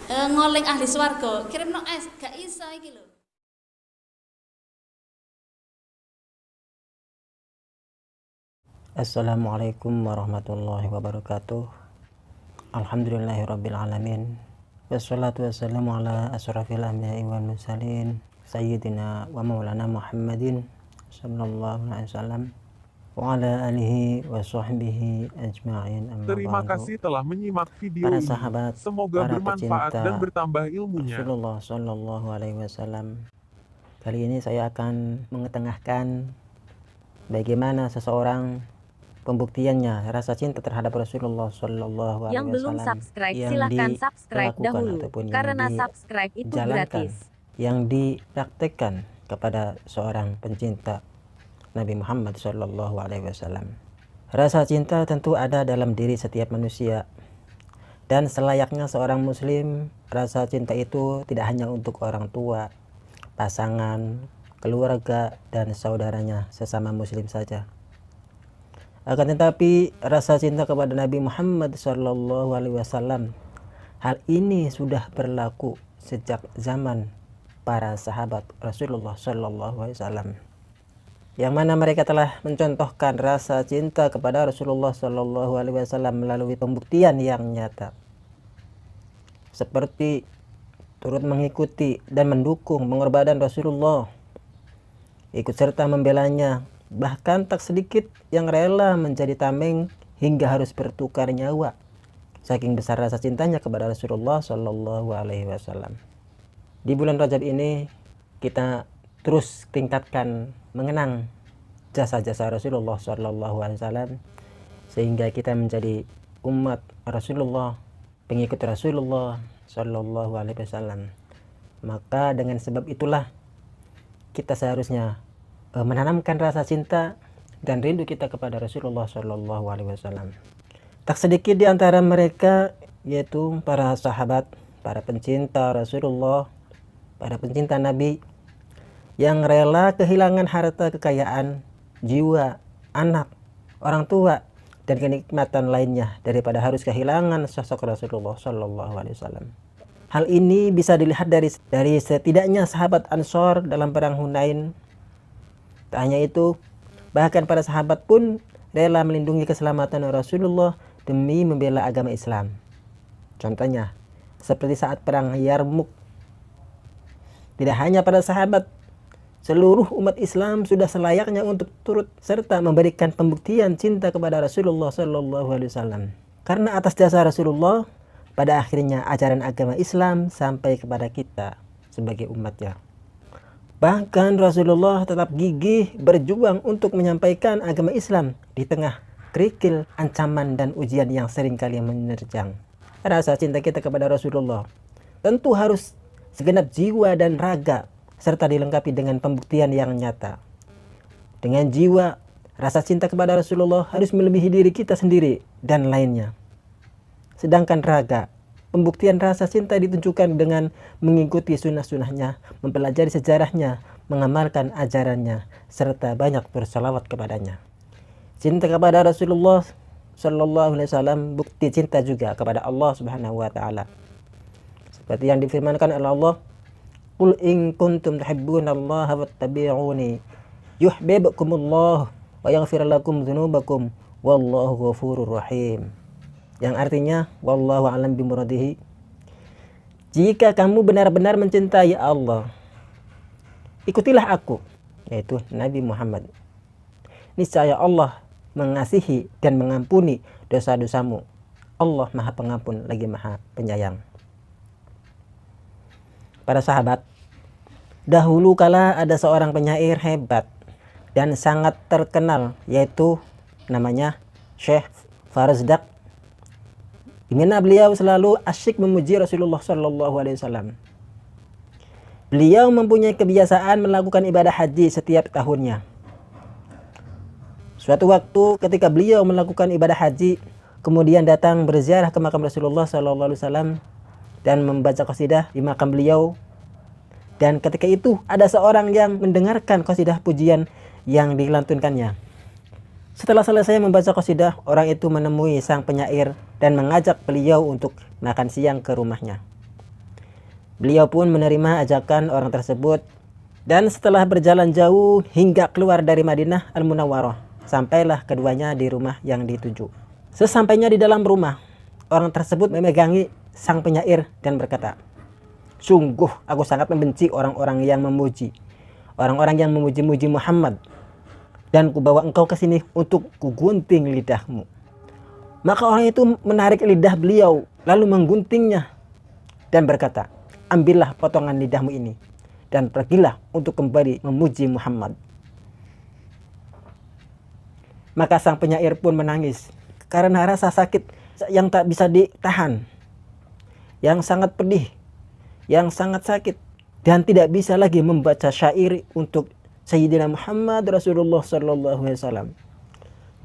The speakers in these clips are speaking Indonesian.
ngoling ahli swarga. Kirimno es, gak iso iki lho. Assalamualaikum warahmatullahi wabarakatuh. Alhamdulillahirabbil alamin. Wassalatu wassalamu ala asrafil anbiya'i wal mursalin sayyidina wa maulana Muhammadin sallallahu alaihi wasallam wa ala alihi wa sahbihi ajma'in. Terima kasih telah menyimak video Para ini. sahabat, Semoga para bermanfaat pecinta dan bertambah ilmunya. Rasulullah sallallahu alaihi wasallam. Kali ini saya akan mengetengahkan bagaimana seseorang pembuktiannya rasa cinta terhadap Rasulullah Shallallahu Alaihi Wasallam. Yang belum subscribe silahkan subscribe dahulu karena subscribe itu gratis. Yang dipraktekkan kepada seorang pencinta Nabi Muhammad Shallallahu Alaihi Wasallam. Rasa cinta tentu ada dalam diri setiap manusia, dan selayaknya seorang Muslim, rasa cinta itu tidak hanya untuk orang tua, pasangan, keluarga, dan saudaranya sesama Muslim saja. Akan tetapi rasa cinta kepada Nabi Muhammad Sallallahu Alaihi Wasallam, hal ini sudah berlaku sejak zaman para sahabat Rasulullah Sallallahu Alaihi Wasallam, yang mana mereka telah mencontohkan rasa cinta kepada Rasulullah Sallallahu Alaihi Wasallam melalui pembuktian yang nyata, seperti turut mengikuti dan mendukung pengorbanan Rasulullah, ikut serta membelanya. Bahkan tak sedikit yang rela menjadi tameng hingga harus bertukar nyawa, saking besar rasa cintanya kepada Rasulullah Shallallahu Alaihi Wasallam. Di bulan Rajab ini kita terus tingkatkan mengenang jasa-jasa Rasulullah Shallallahu Alaihi Wasallam, sehingga kita menjadi umat Rasulullah, pengikut Rasulullah Shallallahu Alaihi Wasallam. Maka dengan sebab itulah kita seharusnya menanamkan rasa cinta dan rindu kita kepada Rasulullah Shallallahu Alaihi Wasallam. Tak sedikit di antara mereka, yaitu para sahabat, para pencinta Rasulullah, para pencinta Nabi, yang rela kehilangan harta kekayaan, jiwa, anak, orang tua, dan kenikmatan lainnya daripada harus kehilangan sosok Rasulullah Shallallahu Alaihi Wasallam. Hal ini bisa dilihat dari setidaknya sahabat Ansor dalam perang Hunain. Tak hanya itu, bahkan para sahabat pun rela melindungi keselamatan Rasulullah demi membela agama Islam. Contohnya, seperti saat perang Yarmuk. Tidak hanya para sahabat, seluruh umat Islam sudah selayaknya untuk turut serta memberikan pembuktian cinta kepada Rasulullah Sallallahu Alaihi Wasallam. Karena atas jasa Rasulullah, pada akhirnya ajaran agama Islam sampai kepada kita sebagai umatnya. Bahkan Rasulullah tetap gigih berjuang untuk menyampaikan agama Islam di tengah kerikil, ancaman, dan ujian yang seringkali menerjang. Rasa cinta kita kepada Rasulullah tentu harus segenap jiwa dan raga, serta dilengkapi dengan pembuktian yang nyata. Dengan jiwa, rasa cinta kepada Rasulullah harus melebihi diri kita sendiri dan lainnya. Sedangkan raga, pembuktian rasa cinta ditunjukkan dengan mengikuti sunnah-sunnahnya, mempelajari sejarahnya, mengamalkan ajarannya, serta banyak bersalawat kepadanya. Cinta kepada Rasulullah Sallallahu Alaihi Wasallam bukti cinta juga kepada Allah Subhanahu Wa Taala. Seperti yang difirmankan oleh Allah, "Qul in kuntum tuhibbunallaha fattabi'uni yuhibbukumullah wa yaghfir lakum dzunubakum wallahu ghafurur rahim." Yang artinya, wallahu a'lam bimuradihi, jika kamu benar-benar mencintai Allah, ikutilah aku, yaitu Nabi Muhammad. Niscaya Allah mengasihi dan mengampuni dosa-dosamu. Allah Maha Pengampun lagi Maha Penyayang. Para sahabat, dahulu kala ada seorang penyair hebat dan sangat terkenal, yaitu namanya Syekh Farazdak, di mana beliau selalu asyik memuji Rasulullah Shallallahu Alaihi Wasallam. Beliau mempunyai kebiasaan melakukan ibadah haji setiap tahunnya. Suatu waktu ketika beliau melakukan ibadah haji, kemudian datang berziarah ke makam Rasulullah Shallallahu Alaihi Wasallam dan membaca qasidah di makam beliau. Dan ketika itu ada seorang yang mendengarkan qasidah pujian yang dilantunkannya. Setelah selesai membaca qasidah, orang itu menemui sang penyair dan mengajak beliau untuk makan siang ke rumahnya. Beliau pun menerima ajakan orang tersebut, dan setelah berjalan jauh hingga keluar dari Madinah Al-Munawwarah, sampailah keduanya di rumah yang dituju. Sesampainya di dalam rumah, orang tersebut memegangi sang penyair dan berkata, "Sungguh aku sangat membenci orang-orang yang memuji-muji Muhammad, dan kubawa engkau ke sini untuk kugunting lidahmu." Maka orang itu menarik lidah beliau lalu mengguntingnya dan berkata, "Ambillah potongan lidahmu ini dan pergilah untuk kembali memuji Muhammad." Maka sang penyair pun menangis karena rasa sakit yang tak bisa ditahan, yang sangat pedih, yang sangat sakit, dan tidak bisa lagi membaca syair untuk Sayyidina Muhammad Rasulullah sallallahu alaihi wasallam.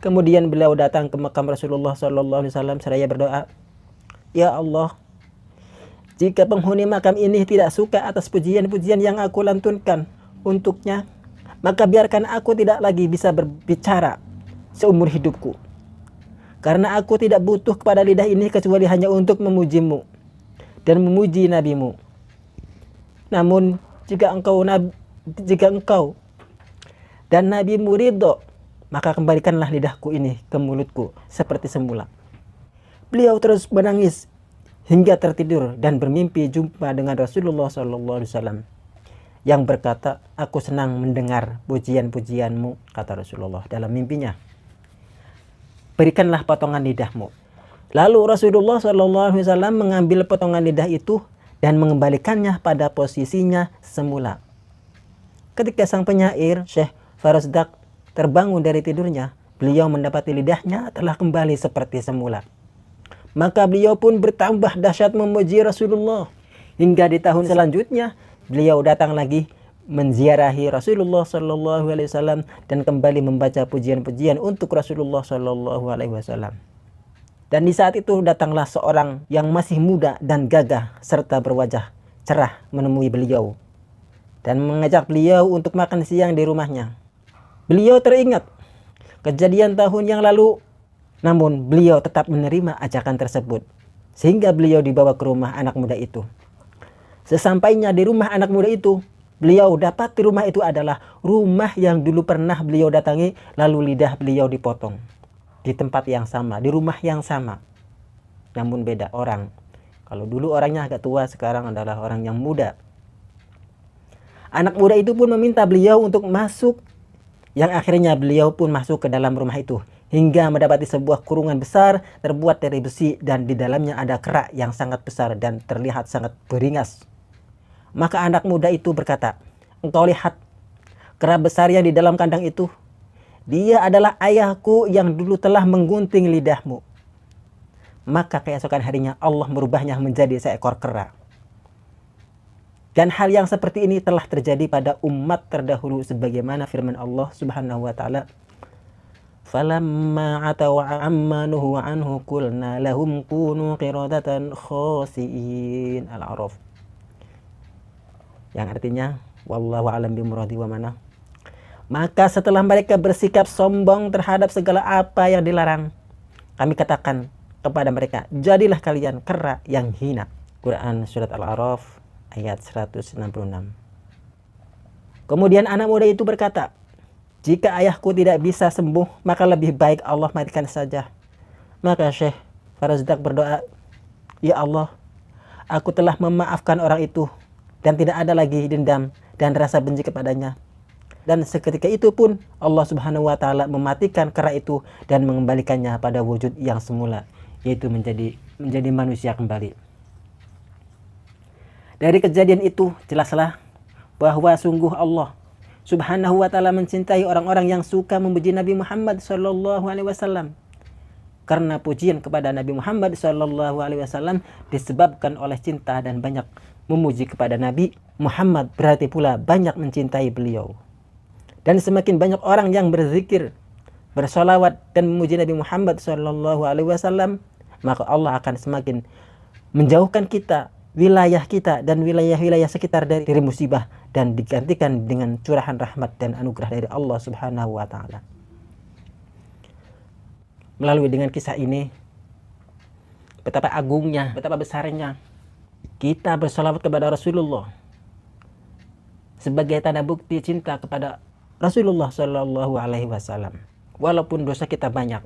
Kemudian beliau datang ke makam Rasulullah sallallahu alaihi wasallam seraya berdoa, "Ya Allah, jika penghuni makam ini tidak suka atas pujian-pujian yang aku lantunkan untuknya, maka biarkan aku tidak lagi bisa berbicara seumur hidupku. Karena aku tidak butuh kepada lidah ini kecuali hanya untuk memujimu dan memuji nabimu. Namun jika engkau dan nabimu ridho, maka kembalikanlah lidahku ini ke mulutku seperti semula." Beliau terus menangis hingga tertidur dan bermimpi jumpa dengan Rasulullah SAW yang berkata, "Aku senang mendengar pujian-pujianmu," kata Rasulullah dalam mimpinya. "Berikanlah potongan lidahmu." Lalu Rasulullah SAW mengambil potongan lidah itu dan mengembalikannya pada posisinya semula. Ketika sang penyair Syekh Farazdak terbangun dari tidurnya, beliau mendapati lidahnya telah kembali seperti semula. Maka beliau pun bertambah dahsyat memuji Rasulullah. Hingga di tahun selanjutnya beliau datang lagi menziarahi Rasulullah SAW dan kembali membaca pujian-pujian untuk Rasulullah SAW. Dan di saat itu datanglah seorang yang masih muda dan gagah serta berwajah cerah menemui beliau dan mengajak beliau untuk makan siang di rumahnya. Beliau teringat kejadian tahun yang lalu, namun beliau tetap menerima ajakan tersebut sehingga beliau dibawa ke rumah anak muda itu. Sesampainya di rumah anak muda itu, beliau dapat di rumah itu adalah rumah yang dulu pernah beliau datangi, lalu lidah beliau dipotong di tempat yang sama, di rumah yang sama, namun beda orang. Kalau dulu orangnya agak tua, sekarang adalah orang yang muda. Anak muda itu pun meminta beliau untuk masuk, yang akhirnya beliau pun masuk ke dalam rumah itu hingga mendapati sebuah kurungan besar terbuat dari besi dan di dalamnya ada kerak yang sangat besar dan terlihat sangat beringas. Maka anak muda itu berkata, "Engkau lihat kerak besar yang di dalam kandang itu? Dia adalah ayahku yang dulu telah menggunting lidahmu." Maka keesokan harinya Allah merubahnya menjadi seekor kera. Dan hal yang seperti ini telah terjadi pada umat terdahulu sebagaimana firman Allah Subhanahu wa taala, "Falamma ataw amma nuhu anhu qulna lahum kunu qiradatan khasiin." Al-A'raf. Yang artinya wallahu a'lam bimuradi wa mana. Maka setelah mereka bersikap sombong terhadap segala apa yang dilarang, kami katakan kepada mereka, "Jadilah kalian kera yang hina." Quran surat Al-A'raf ayat 166. Kemudian anak muda itu berkata, "Jika ayahku tidak bisa sembuh, maka lebih baik Allah matikan saja." Maka Syekh Farazdak berdoa, "Ya Allah, aku telah memaafkan orang itu dan tidak ada lagi dendam dan rasa benci kepadanya." Dan seketika itu pun Allah Subhanahu wa taala mematikan kera itu dan mengembalikannya pada wujud yang semula, yaitu menjadi manusia kembali. Dari kejadian itu jelaslah bahwa sungguh Allah Subhanahu wa taala mencintai orang-orang yang suka memuji Nabi Muhammad sallallahu alaihi wasallam. Karena pujian kepada Nabi Muhammad sallallahu alaihi wasallam disebabkan oleh cinta dan banyak memuji kepada Nabi Muhammad, berarti pula banyak mencintai beliau. Dan semakin banyak orang yang berzikir, bersolawat dan memuji Nabi Muhammad sallallahu alaihi wasallam, maka Allah akan semakin menjauhkan kita, wilayah kita dan wilayah-wilayah sekitar dari musibah, dan digantikan dengan curahan rahmat dan anugerah dari Allah Subhanahu wa taala. Melalui dengan kisah ini, betapa agungnya, betapa besarnya kita bersalawat kepada Rasulullah sebagai tanda bukti cinta kepada Rasulullah Shallallahu Alaihi Wasallam. Walaupun dosa kita banyak,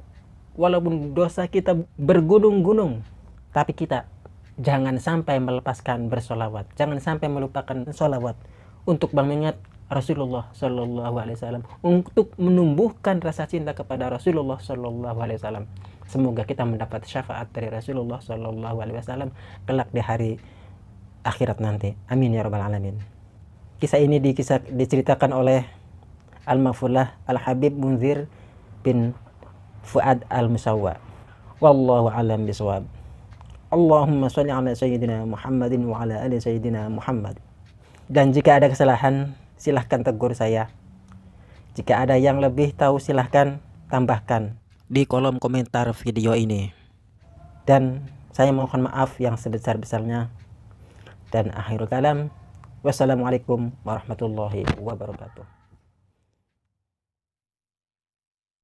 walaupun dosa kita bergunung-gunung, tapi kita jangan sampai melepaskan bersolawat, jangan sampai melupakan solawat untuk mengingat Rasulullah Shallallahu Alaihi Wasallam, untuk menumbuhkan rasa cinta kepada Rasulullah Shallallahu Alaihi Wasallam. Semoga kita mendapat syafaat dari Rasulullah Shallallahu Alaihi Wasallam kelak di hari akhirat nanti. Amin ya rabbal alamin. Kisah ini diceritakan oleh Al-Mafullah Al-Habib Munzir bin Fuad Al-Musawwa. Wallahu alam bisawab. Allahumma sholli ala sayyidina Muhammadin wa ala ali sayyidina Muhammad. Dan jika ada kesalahan, silahkan tegur saya. Jika ada yang lebih tahu, silahkan tambahkan di kolom komentar video ini. Dan saya mohon maaf yang sebesar-besarnya. Dan akhirul kalam, wassalamualaikum warahmatullahi wabarakatuh.